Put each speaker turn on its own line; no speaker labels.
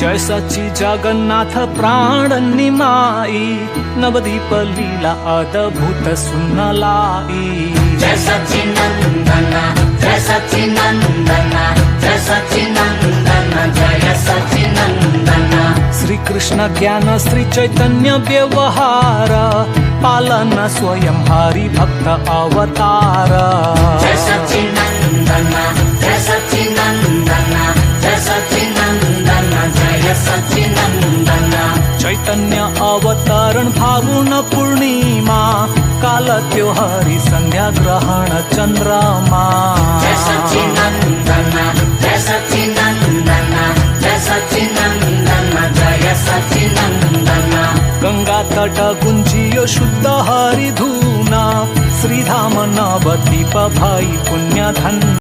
जय सच्ची जगन्नाथ प्राण निमाई, नवदीप लीला अद्भुत सुनलाई।
जय सच्चिनंदन जय सच्चिनंदन जय सच्चिनंदन जय सच्चिनंदन।
श्री कृष्ण ज्ञान श्री चैतन्य व्यवहार, पालन स्वयं हरि भक्त अवतार।
जय सच्चिनंदन जय सच्चिनंदन जय सच्चिनंदन जय सच्चिनंदन।
चैतन्य अवतरण फागुन पूर्णिमा, काल त्योहारी संध्या ग्रहण चंद्रमा।
जय सच्चिनंदन जय सच्चिनंदन जय सच्चिनंदन जय सच्चिनंदन।
गंगा तट गुंजियो शुद्ध हरि धूना, श्रीधाम नवदीप भाई पुण्य धन।